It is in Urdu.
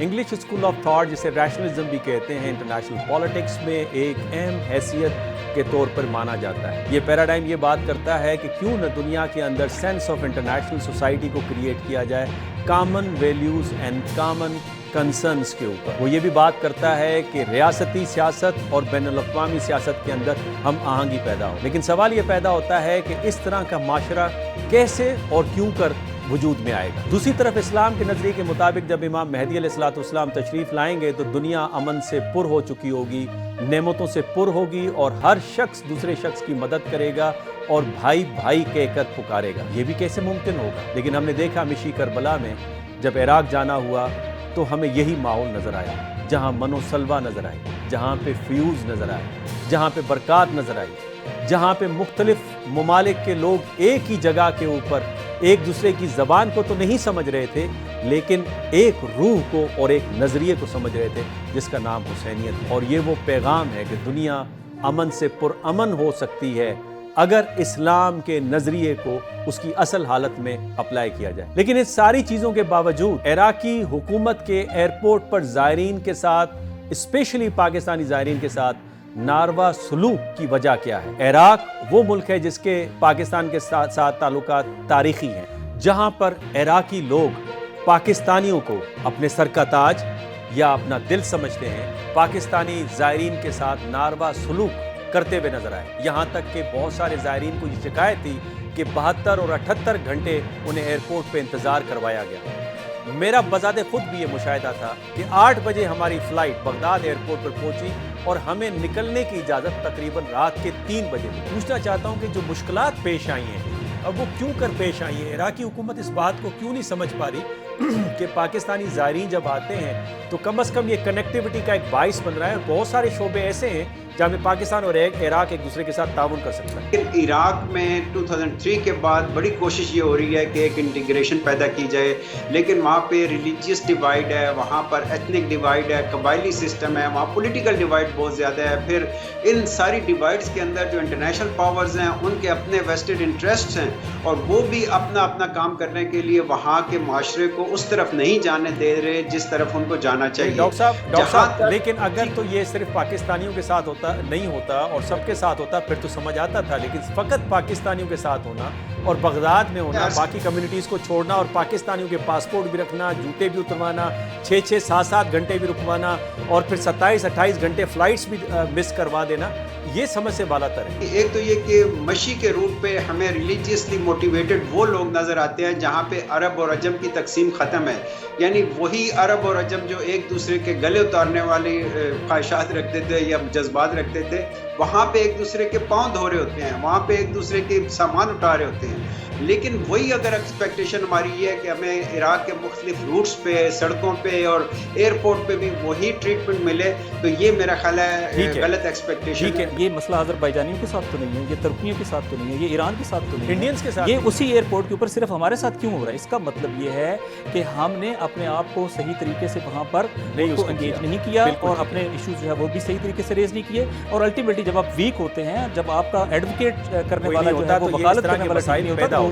انگلش اسکول آف تھاٹ جسے ریشنلزم بھی کہتے ہیں انٹرنیشنل پالیٹکس میں ایک اہم حیثیت کے طور پر مانا جاتا ہے۔ یہ پیراڈائم یہ بات کرتا ہے کہ کیوں نہ دنیا کے اندر سینس آف انٹرنیشنل سوسائٹی کو کریٹ کیا جائے common values and common concerns کے اوپر۔ وہ یہ بھی بات کرتا ہے کہ ریاستی سیاست اور بین الاقوامی سیاست کے اندر ہم آہنگی پیدا ہو۔ لیکن سوال یہ پیدا ہوتا ہے کہ اس طرح کا معاشرہ کیسے اور کیوں کر وجود میں آئے گا۔ دوسری طرف اسلام کے نظریے کے مطابق جب امام مہدی علیہ السلام تشریف لائیں گے تو دنیا امن سے پر ہو چکی ہوگی، نعمتوں سے پر ہوگی، اور ہر شخص دوسرے شخص کی مدد کرے گا اور بھائی بھائی کہہ کر پکارے گا۔ یہ بھی کیسے ممکن ہوگا؟ لیکن ہم نے دیکھا مشی کربلا میں جب عراق جانا ہوا تو ہمیں یہی ماحول نظر آیا، جہاں من و سلوہ نظر آئی، جہاں پہ فیوز نظر آئے، جہاں پہ برکات نظر آئی، جہاں پہ مختلف ممالک کے لوگ ایک ہی جگہ کے اوپر ایک دوسرے کی زبان کو تو نہیں سمجھ رہے تھے لیکن ایک روح کو اور ایک نظریے کو سمجھ رہے تھے جس کا نام حسینیت ہے۔ اور یہ وہ پیغام ہے کہ دنیا امن سے پرامن ہو سکتی ہے اگر اسلام کے نظریے کو اس کی اصل حالت میں اپلائی کیا جائے۔ لیکن اس ساری چیزوں کے باوجود عراقی حکومت کے ایئرپورٹ پر زائرین کے ساتھ، اسپیشلی پاکستانی زائرین کے ساتھ ناروا سلوک کی وجہ کیا ہے؟ عراق وہ ملک ہے جس کے پاکستان کے ساتھ تعلقات تاریخی ہیں، جہاں پر عراقی لوگ پاکستانیوں کو اپنے سر کا تاج یا اپنا دل سمجھتے ہیں، پاکستانی زائرین کے ساتھ ناروا سلوک کرتے ہوئے نظر آئے۔ یہاں تک کہ بہت سارے زائرین کو یہ شکایت تھی کہ 72 اور 78 گھنٹے انہیں ایئرپورٹ پہ انتظار کروایا گیا۔ میرا بذات خود بھی یہ مشاہدہ تھا کہ 8 بجے ہماری فلائٹ بغداد ایئرپورٹ پر پہنچی اور ہمیں نکلنے کی اجازت تقریباً رات کے 3 بجے دی۔ پوچھنا چاہتا ہوں کہ جو مشکلات پیش آئی ہیں اب وہ کیوں کر پیش آئی ہیں؟ عراقی حکومت اس بات کو کیوں نہیں سمجھ پا رہی کہ پاکستانی زائرین جب آتے ہیں تو کم از کم یہ کنیکٹیوٹی کا ایک باعث بن رہا ہے، اور بہت سارے شعبے ایسے ہیں جہاں میں پاکستان اور عراق ایک دوسرے کے ساتھ تعاون کر سکتا ہے۔ عراق میں 2003 کے بعد بڑی کوشش یہ ہو رہی ہے کہ ایک انٹیگریشن پیدا کی جائے، لیکن وہاں پہ ریلیجیس ڈیوائیڈ ہے، وہاں پر ایتھنک ڈیوائیڈ ہے، قبائلی سسٹم ہے، وہاں پولیٹیکل ڈیوائیڈ بہت زیادہ ہے۔ پھر ان ساری ڈیوائیڈز کے اندر جو انٹرنیشنل پاورز ہیں ان کے اپنے ویسٹڈ انٹرسٹس ہیں، اور وہ بھی اپنا اپنا کام کرنے کے لیے وہاں کے معاشرے کو اس طرف نہیں جانے دے رہے جس طرف ان کو جانا چاہیے۔ ڈاکٹر صاحب لیکن اگر تو یہ صرف پاکستانیوں کے ساتھ نہیں ہوتا اور سب کے ساتھ ہوتا پھر تو سمجھ آتا تھا، لیکن فقط پاکستانیوں کے ساتھ ہونا اور بغداد میں ہونا، باقی کمیونٹیز کو چھوڑنا اور پاکستانیوں کے پاسپورٹ بھی رکھنا، جوتے بھی اتروانا، 6 7 گھنٹے بھی رکوانا، اور پھر 27-28 گھنٹے فلائٹس بھی مس کروا دینا، یہ سمجھ سے بالا تر ہے۔ ایک تو یہ کہ مشی کے روٹ پہ ہمیں ریلیجیسلی موٹیویٹڈ وہ لوگ نظر آتے ہیں جہاں پہ عرب اور عجم کی تقسیم ختم ہے، یعنی وہی عرب اور عجم جو ایک دوسرے کے گلے اتارنے والی خواہشات رکھتے تھے یا جذبات رکھتے تھے، وہاں پہ ایک دوسرے کے پاؤں دھو رہے ہوتے ہیں، وہاں پہ ایک دوسرے کے سامان اٹھا رہے ہوتے ہیں۔ لیکن وہی اگر ایکسپیکٹیشن ہماری یہ ہے کہ ہمیں عراق کے مختلف روٹس پہ، سڑکوں پہ اور ایئرپورٹ پہ بھی وہی ٹریٹمنٹ ملے، تو یہ میرا خیال ہے غلط ایکسپیکٹیشن ہے۔ یہ مسئلہ آذربائیجانیوں کے ساتھ تو نہیں ہے، یہ ترکیوں کے ساتھ تو نہیں ہے، یہ ایران کے ساتھ تو نہیں ہے، انڈینز کے ساتھ یہ اسی ایئرپورٹ کے اوپر صرف ہمارے ساتھ کیوں ہو رہا ہے؟ اس کا مطلب یہ ہے کہ ہم نے اپنے آپ کو صحیح طریقے سے وہاں پر انگیج نہیں کیا اور اپنے ایشوز جو ہے وہ بھی صحیح طریقے سے ریز نہیں کیے، اور الٹیمیٹلی جب آپ ویک ہوتے ہیں، جب آپ کا ایڈوکیٹ کرنے والا جو ہے وہ وکالت کرنے والا نہیں ہوتا،